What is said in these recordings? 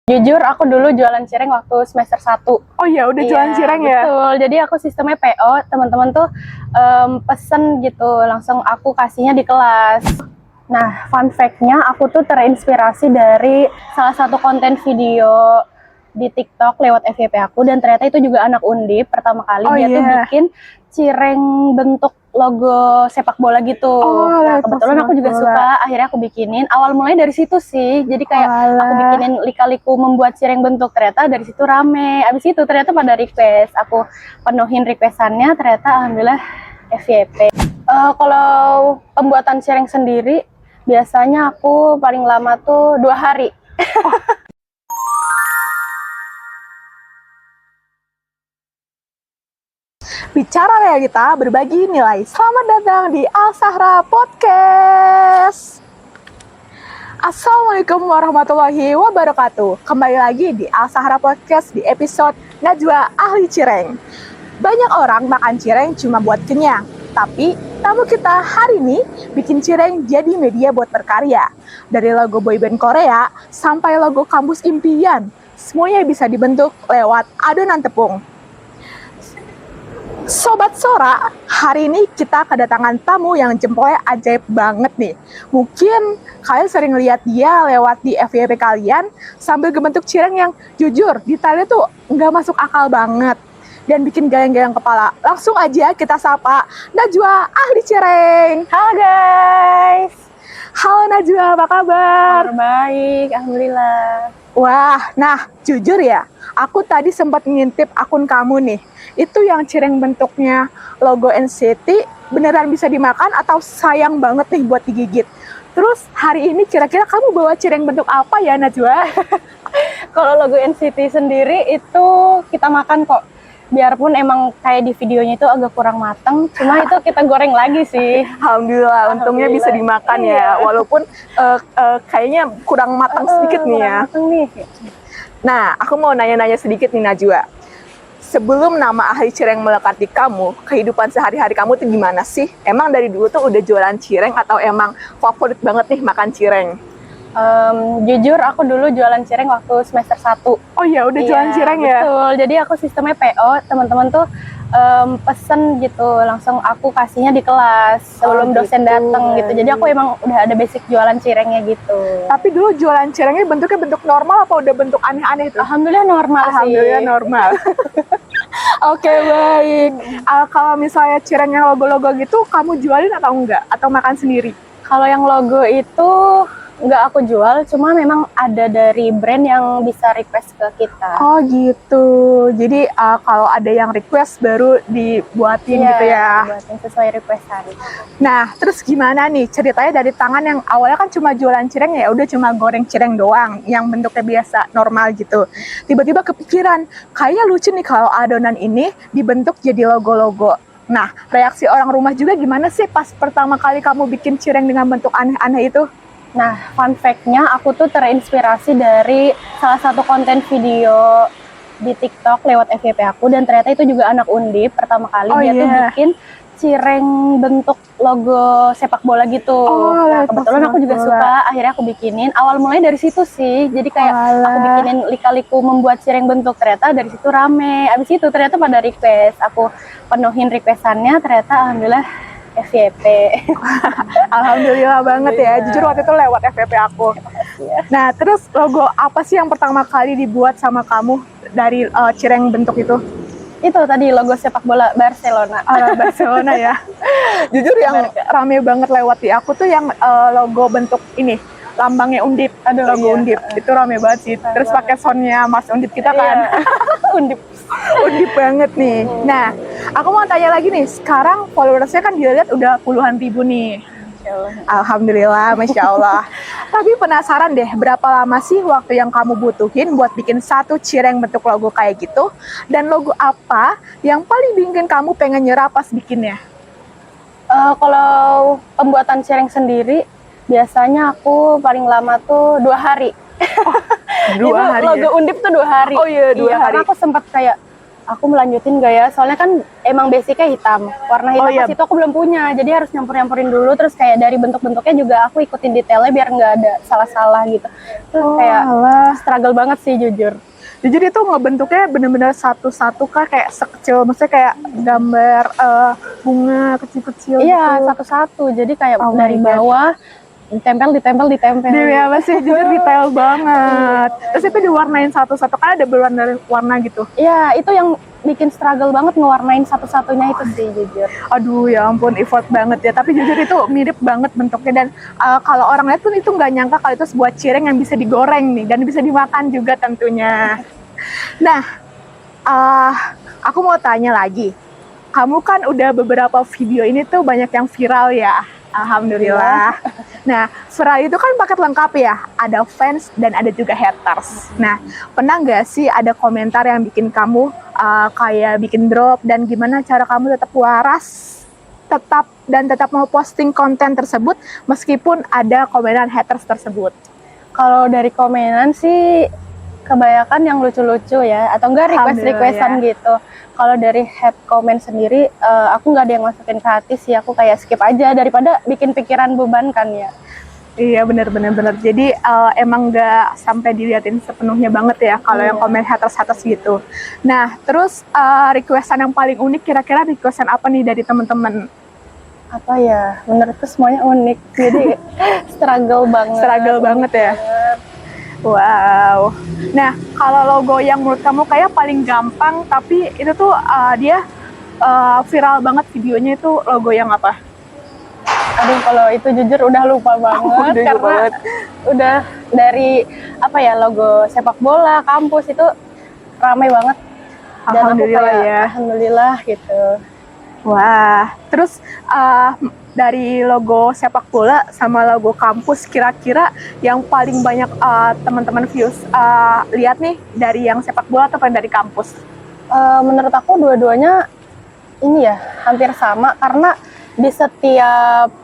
Jujur aku dulu jualan cireng waktu semester 1. Oh iya, udah jualan cireng ya? Betul, jadi aku sistemnya PO, teman-teman tuh pesen gitu, langsung aku kasihnya di kelas. Nah, fun fact-nya aku tuh terinspirasi dari salah satu konten video di TikTok lewat FYP aku, dan ternyata itu juga anak Undip pertama kali. Dia tuh bikin cireng bentuk logo sepak bola gitu. Nah, kebetulan aku juga suka, akhirnya aku bikinin. Awal mulai dari situ sih, jadi kayak aku bikinin lika-liku membuat cireng bentuk, ternyata dari situ rame. Abis itu ternyata pada request, aku penuhin requestannya, ternyata alhamdulillah FYP. Kalau pembuatan cireng sendiri, biasanya aku paling lama tuh 2 hari. Bicara realita, berbagi nilai. Selamat datang di Al-Sahra Podcast. Assalamualaikum warahmatullahi wabarakatuh. Kembali lagi di Al-Sahra Podcast di episode Najwa Ahli Cireng. Banyak orang makan cireng cuma buat kenyang, tapi tamu kita hari ini bikin cireng jadi media buat berkarya. Dari logo boyband Korea sampai logo kampus impian, semuanya bisa dibentuk lewat adonan tepung. Sobat Sora, hari ini kita kedatangan tamu yang jempolnya ajaib banget nih. Mungkin kalian sering lihat dia lewat di FYP kalian sambil ngebentuk cireng yang jujur, detailnya tuh nggak masuk akal banget dan bikin goyang-goyang kepala. Langsung aja kita sapa Najwa Ahli Cireng. Halo guys. Halo Najwa, apa kabar? Baik, alhamdulillah. Wah, nah jujur ya, aku tadi sempat ngintip akun kamu nih. Itu yang cireng bentuknya logo NCT beneran bisa dimakan atau sayang banget nih buat digigit? Terus hari ini kira-kira kamu bawa cireng bentuk apa ya Najwa? Kalau logo NCT sendiri itu kita makan kok. Biarpun emang kayak di videonya itu agak kurang matang, cuma itu kita goreng lagi sih. Alhamdulillah, untungnya bisa dimakan ya. Walaupun kayaknya kurang matang sedikit nih ya. Nah, aku mau nanya-nanya sedikit nih Najwa. Sebelum nama Ahli Cireng melekat di kamu, kehidupan sehari-hari kamu tuh gimana sih? Emang dari dulu tuh udah jualan cireng atau emang favorit banget nih makan cireng? Jujur aku dulu jualan cireng waktu semester 1. Oh iya, udah jualan cireng ya? Betul, jadi aku sistemnya PO, teman-teman tuh pesen gitu, langsung aku kasihnya di kelas sebelum dosen datang gitu. Jadi aku emang udah ada basic jualan cirengnya gitu. Tapi dulu jualan cirengnya bentuknya bentuk normal apa udah bentuk aneh-aneh tuh? Alhamdulillah normal sih. Alhamdulillah normal. Oke, baik. Kalau misalnya cireng yang logo-logo gitu, kamu jualin atau enggak? Atau makan sendiri? Kalau yang logo itu nggak aku jual, cuma memang ada dari brand yang bisa request ke kita. Oh gitu, jadi kalau ada yang request baru dibuatin gitu ya? Buatin sesuai requestan. Nah, terus gimana nih ceritanya dari tangan yang awalnya kan cuma jualan cireng ya udah cuma goreng cireng doang, yang bentuknya biasa normal gitu. Tiba-tiba kepikiran, kayaknya lucu nih kalau adonan ini dibentuk jadi logo-logo. Nah, reaksi orang rumah juga gimana sih pas pertama kali kamu bikin cireng dengan bentuk aneh-aneh itu? Nah, fun fact-nya aku tuh terinspirasi dari salah satu konten video di TikTok lewat FYP aku, dan ternyata itu juga anak Undip pertama kali. Dia tuh bikin cireng bentuk logo sepak bola gitu. Nah, kebetulan aku juga suka, akhirnya aku bikinin. Awal mulai dari situ sih, jadi kayak aku bikinin lika-liku membuat cireng bentuk, ternyata dari situ rame. Abis itu ternyata pada request, aku penuhin requestannya, ternyata alhamdulillah FYP. Alhamdulillah banget ya, jujur waktu itu lewat FYP aku. Nah, terus logo apa sih yang pertama kali dibuat sama kamu dari cireng bentuk itu? Itu tadi logo sepak bola Barcelona. Barcelona ya. Jujur yang rame banget lewat di aku tuh yang logo bentuk ini, lambangnya Undip. Logo Undip itu rame banget sih. Terus pakai soundnya Mas Undip kita kan. Undip banget nih. Nah, aku mau tanya lagi nih, sekarang followersnya kan dilihat udah puluhan ribu nih. Alhamdulillah, Masya Allah. Tapi penasaran deh, berapa lama sih waktu yang kamu butuhin buat bikin satu cireng bentuk logo kayak gitu? Dan logo apa yang paling bikin kamu pengen nyerah pas bikinnya? Kalau pembuatan cireng sendiri, biasanya aku paling lama tuh 2 hari. 2 hari logo Undip tuh 2 hari. Oh iya, 2 hari. Karena aku sempat kayak aku melanjutin gak ya, soalnya kan emang basicnya hitam, warna hitam pas itu aku belum punya, jadi harus nyampurin dulu, terus kayak dari bentuk-bentuknya juga aku ikutin detailnya biar nggak ada salah-salah gitu. Terus kayak struggle banget sih jujur. Jadi itu ngebentuknya bener-bener satu-satu kah, kayak sekecil, maksudnya kayak gambar bunga kecil-kecil Iya, gitu? satu-satu, jadi kayak dari bawah ditempel. Dia apa sih, jujur detail banget. Terus itu diwarnain satu-satu, kan ada berwarna gitu. Iya, itu yang bikin struggle banget ngewarnain satu-satunya itu sih jujur. Aduh ya ampun, effort banget ya. Tapi jujur itu mirip banget bentuknya, dan kalau orang lihat pun itu nggak nyangka kalau itu sebuah cireng yang bisa digoreng nih dan bisa dimakan juga tentunya. Nah, aku mau tanya lagi. Kamu kan udah beberapa video ini tuh banyak yang viral ya. Alhamdulillah. Nah, viral itu kan paket lengkap ya. Ada fans dan ada juga haters. Nah, pernah nggak sih ada komentar yang bikin kamu kayak bikin drop, dan gimana cara kamu tetap waras, tetap mau posting konten tersebut meskipun ada komenan haters tersebut? Kalau dari komenan sih kebanyakan yang lucu-lucu ya, atau enggak request-requestan gitu. Kalau dari hate comment sendiri, aku nggak ada yang masukin ke hati sih, aku kayak skip aja daripada bikin pikiran beban kan ya. Iya benar. Jadi emang nggak sampai diliatin sepenuhnya banget ya kalau yang komen haters gitu. Nah terus requestan yang paling unik kira-kira requestan apa nih dari teman-teman? Apa ya? Menurutku semuanya unik. Jadi struggle banget ya. Wow. Nah kalau logo yang menurut kamu kayak paling gampang tapi itu tuh dia viral banget videonya, itu logo yang apa? Aduh, kalau itu jujur udah lupa banget karena udah dari apa ya, logo sepak bola kampus itu ramai banget. Dan aku kayak alhamdulillah gitu. Wah, terus dari logo sepak bola sama logo kampus, kira-kira yang paling banyak teman-teman views lihat nih dari yang sepak bola atau dari kampus? Menurut aku dua-duanya ini ya hampir sama, karena di setiap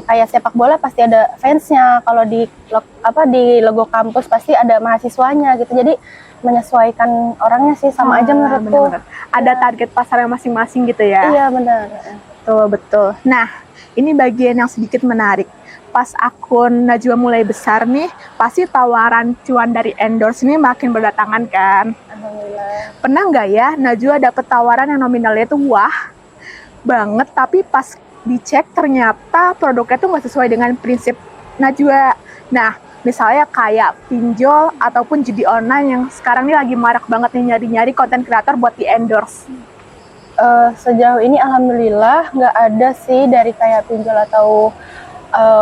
kayak sepak bola pasti ada fansnya, kalau di logo kampus pasti ada mahasiswanya gitu, jadi menyesuaikan orangnya sih, sama aja menurutku. Bener. Ada target pasar yang masing-masing gitu ya? Iya benar. Betul. Nah ini bagian yang sedikit menarik. Pas akun Najwa mulai besar nih, pasti tawaran cuan dari endorse ini makin berdatangan kan? Alhamdulillah. Pernah nggak ya Najwa dapet tawaran yang nominalnya itu wah banget, tapi pas dicek ternyata produknya tuh nggak sesuai dengan prinsip Najwa. Nah, misalnya kayak pinjol ataupun judi online yang sekarang ini lagi marak banget nih, nyari-nyari konten kreator buat di endorse. Sejauh ini alhamdulillah nggak ada sih dari kayak pinjol atau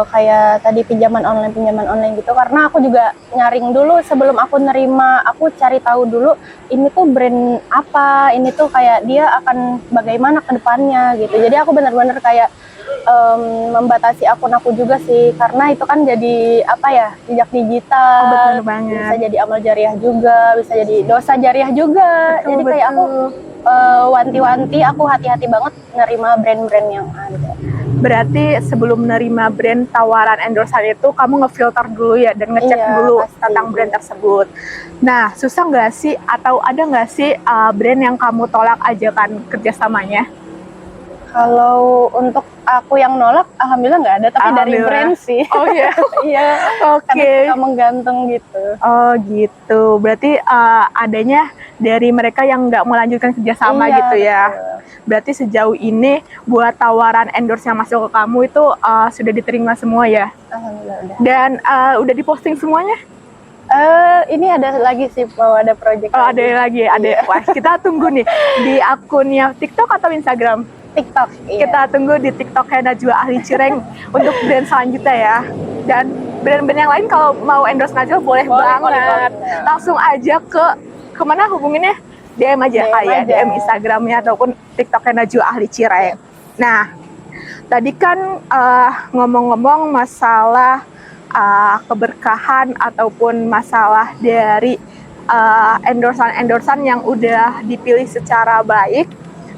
kayak tadi pinjaman online gitu, karena aku juga nyaring dulu sebelum aku nerima, aku cari tahu dulu ini tuh brand apa, ini tuh kayak dia akan bagaimana ke depannya gitu. Jadi aku benar-benar kayak membatasi akun aku juga sih, karena itu kan jadi apa ya, jejak digital. Betul banget. Bisa jadi amal jariah juga, bisa jadi dosa jariah juga. Jadi kayak aku wanti-wanti, aku hati-hati banget nerima brand-brand yang ada. Berarti sebelum menerima brand tawaran endorsean itu, kamu ngefilter dulu ya, dan ngecek dulu tentang brand tersebut. Nah, susah nggak sih, atau ada nggak sih brand yang kamu tolak ajakan kerjasamanya? Kalau untuk aku yang nolak, alhamdulillah nggak ada, tapi dari brand sih. Oh iya? Iya, karena kamu ganteng gitu. Oh gitu, berarti adanya dari mereka yang nggak melanjutkan kerjasama gitu ya. Betul. Berarti sejauh ini buat tawaran endorse yang masuk ke kamu itu sudah diterima semua ya? Alhamdulillah udah. Dan udah diposting semuanya? Ini ada lagi sih, mau ada project lagi. Ada lagi, ada. Wah, kita tunggu nih di akunnya TikTok atau Instagram? TikTok. Iya. Kita tunggu di TikToknya Najwa Ahli Cireng untuk brand selanjutnya ya. Dan brand-brand yang lain kalau mau endorse Najwa boleh banget. Langsung aja ke mana hubunginnya? DM aja DM Instagramnya ataupun TikToknya Najwa Ahli Cireng. Nah, tadi kan ngomong-ngomong masalah keberkahan ataupun masalah dari endorsan yang udah dipilih secara baik.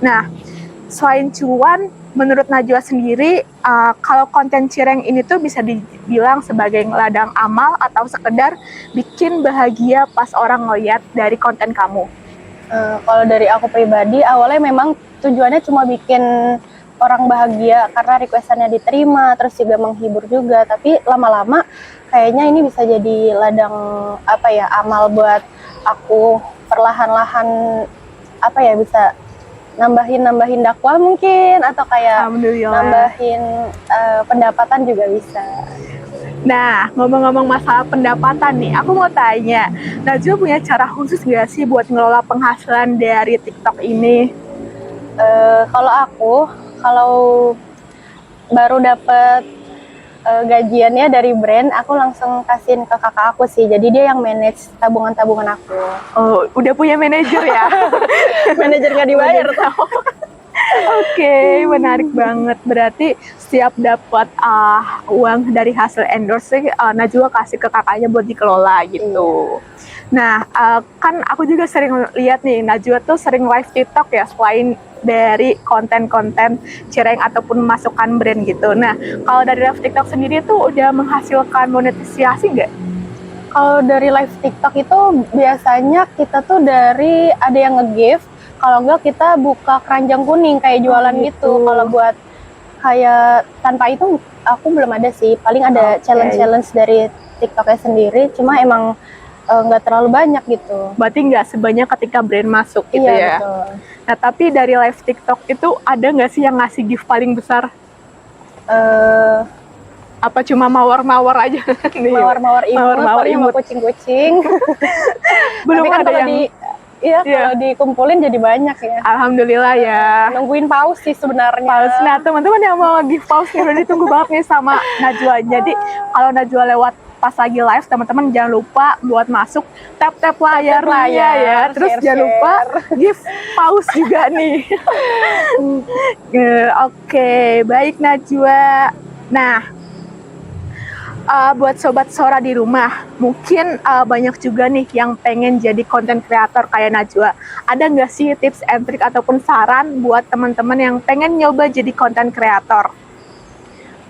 Nah, selain cuan, menurut Najwa sendiri, kalau konten Cireng ini tuh bisa dibilang sebagai ladang amal atau sekedar bikin bahagia pas orang ngeliat dari konten kamu? Kalau dari aku pribadi, awalnya memang tujuannya cuma bikin orang bahagia karena requestannya diterima, terus juga menghibur juga. Tapi lama-lama kayaknya ini bisa jadi ladang amal buat aku perlahan-lahan bisa nambahin dakwah mungkin, atau kayak Alhamdulillah. nambahin pendapatan juga bisa. Nah, ngomong-ngomong masalah pendapatan nih, aku mau tanya, Najwa punya cara khusus gak sih buat ngelola penghasilan dari TikTok ini? Kalau baru dapet gajiannya dari brand, aku langsung kasihin ke kakak aku sih. Jadi dia yang manage tabungan-tabungan aku. Oh, udah punya manajer ya? Manajer nggak dibayar tau. Oke, menarik banget. Berarti setiap dapat uang dari hasil endorse, Najwa kasih ke kakaknya buat dikelola gitu. Nah, kan aku juga sering lihat nih, Najwa tuh sering live TikTok ya, selain dari konten-konten Cireng ataupun masukan brand gitu. Nah, kalau dari live TikTok sendiri tuh udah menghasilkan monetisasi nggak? Kalau dari live TikTok itu biasanya kita tuh dari ada yang nge-gift, kalau enggak kita buka keranjang kuning kayak jualan gitu. Kalau buat kayak tanpa itu aku belum ada sih. Paling ada challenge-challenge dari TikToknya sendiri, cuma emang nggak terlalu banyak gitu. Berarti nggak sebanyak ketika brand masuk gitu ya? Betul. Nah, tapi dari live TikTok itu ada nggak sih yang ngasih gift paling besar? Apa cuma mawar-mawar aja? Mawar-mawar imut, kucing-kucing. Belum kan ada yang... kalau dikumpulin jadi banyak ya. Alhamdulillah ya. Nungguin paus sih sebenarnya. Paus. Nah, teman-teman yang mau give paus nih udah ditunggu banget nih sama Najwa. Jadi kalau Najwa lewat pas lagi live, teman-teman jangan lupa buat masuk tap layarnya ya. Terus jangan lupa give paus juga nih. Oke, baik Najwa. Nah, buat sobat Sora di rumah, mungkin banyak juga nih yang pengen jadi konten kreator kayak Najwa. Ada nggak sih tips and trick ataupun saran buat teman-teman yang pengen nyoba jadi konten kreator?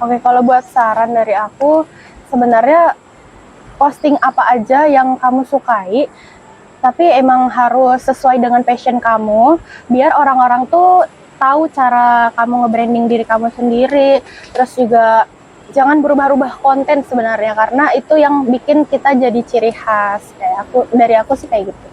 Oke, kalau buat saran dari aku, sebenarnya posting apa aja yang kamu sukai, tapi emang harus sesuai dengan passion kamu, biar orang-orang tuh tahu cara kamu nge-branding diri kamu sendiri. Terus juga jangan berubah-ubah konten sebenarnya, karena itu yang bikin kita jadi ciri khas. Dari aku sih kayak gitu.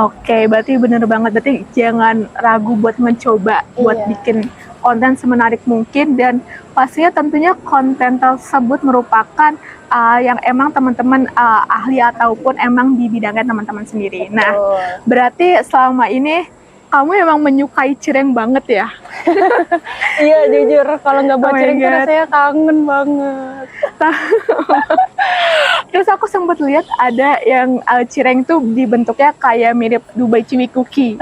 Oke, berarti bener banget. Berarti jangan ragu buat mencoba, buat bikin konten semenarik mungkin, dan pastinya tentunya konten tersebut merupakan yang emang teman-teman ahli ataupun emang di bidangnya teman-teman sendiri. Betul. Nah, berarti selama ini kamu emang menyukai Cireng banget ya? Iya, jujur kalau nggak buat Cireng tuh rasanya kangen banget. Terus aku sempat lihat ada yang Cireng tuh dibentuknya kayak mirip Dubai Chewy Cookie.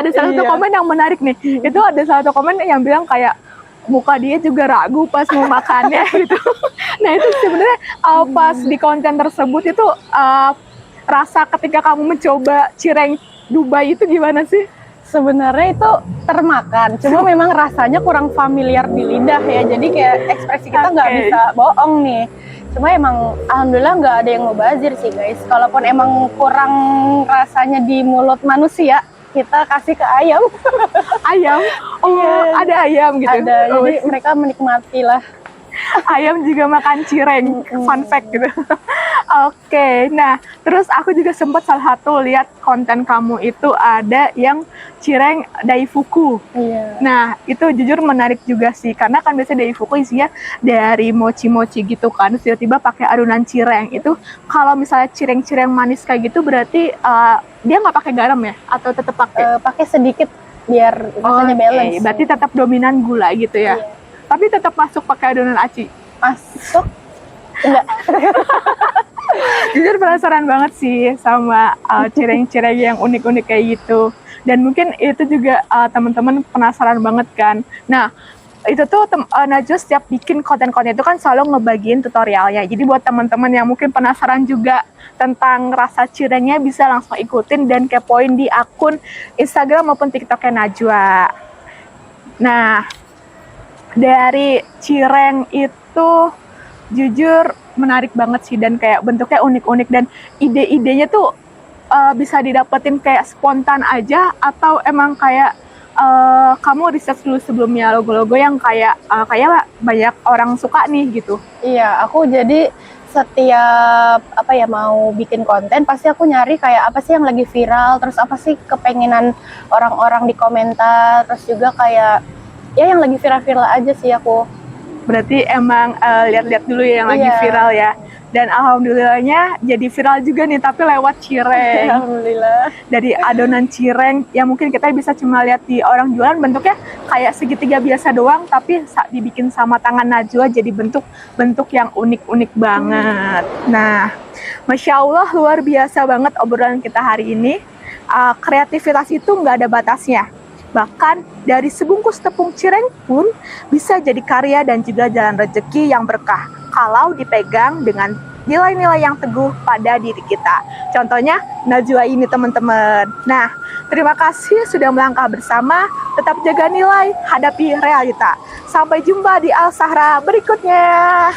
Ada salah satu komen yang menarik nih. Itu ada salah satu komen yang bilang kayak muka dia juga ragu pas mau makannya gitu. Nah, itu sebenarnya pas di konten tersebut itu rasa ketika kamu mencoba Cireng Dubai itu gimana sih? Sebenarnya itu termakan, cuma memang rasanya kurang familiar di lidah ya, jadi kayak ekspresi kita nggak bisa bohong nih. Cuma emang alhamdulillah nggak ada yang mubazir sih guys. Kalaupun emang kurang rasanya di mulut manusia, kita kasih ke ayam. Ayam? Oh, ada ayam gitu? Ada, jadi mereka menikmati lah. Ayam juga makan Cireng, fun fact gitu. Oke, nah terus aku juga sempat salah satu lihat konten kamu itu ada yang Cireng Daifuku. Iya. Nah, itu jujur menarik juga sih, karena kan biasanya Daifuku isinya dari mochi-mochi gitu kan, tiba-tiba pakai adonan Cireng. Itu kalau misalnya Cireng-cireng manis kayak gitu berarti dia nggak pakai garam ya? Atau tetap pakai? Pakai sedikit biar rasanya balance. Berarti tetap dominan gula gitu ya? Iya. Tapi tetap masuk pakai adonan aci? Masuk? Enggak. Jujur penasaran banget sih sama cireng-cireng yang unik-unik kayak gitu. Dan mungkin itu juga teman-teman penasaran banget kan. Nah, itu tuh Najwa setiap bikin konten-konten itu kan selalu ngebagiin tutorialnya. Jadi buat teman-teman yang mungkin penasaran juga tentang rasa cirengnya, bisa langsung ikutin dan kepoin di akun Instagram maupun TikToknya Najwa. Nah, dari cireng itu jujur menarik banget sih, dan kayak bentuknya unik-unik dan ide-idenya tuh bisa didapetin kayak spontan aja atau emang kayak kamu riset dulu sebelumnya logo-logo yang kayak banyak orang suka nih gitu? Iya, aku jadi setiap mau bikin konten pasti aku nyari kayak apa sih yang lagi viral, terus apa sih kepengenan orang-orang di komentar, terus juga kayak ya yang lagi viral-viral aja sih aku. Berarti emang lihat-lihat dulu ya yang lagi Iya. viral ya. Dan alhamdulillahnya jadi viral juga nih, tapi lewat cireng. Alhamdulillah. Dari adonan cireng yang mungkin kita bisa cuma lihat di orang jualan bentuknya kayak segitiga biasa doang, tapi dibikin sama tangan Najwa jadi bentuk yang unik-unik banget. Nah, Masya Allah luar biasa banget obrolan kita hari ini. Kreativitas itu nggak ada batasnya. Bahkan dari sebungkus tepung cireng pun bisa jadi karya dan juga jalan rezeki yang berkah kalau dipegang dengan nilai-nilai yang teguh pada diri kita. Contohnya Najwa ini teman-teman. Nah, terima kasih sudah melangkah bersama. Tetap jaga nilai, hadapi realita. Sampai jumpa di Al Sahra berikutnya.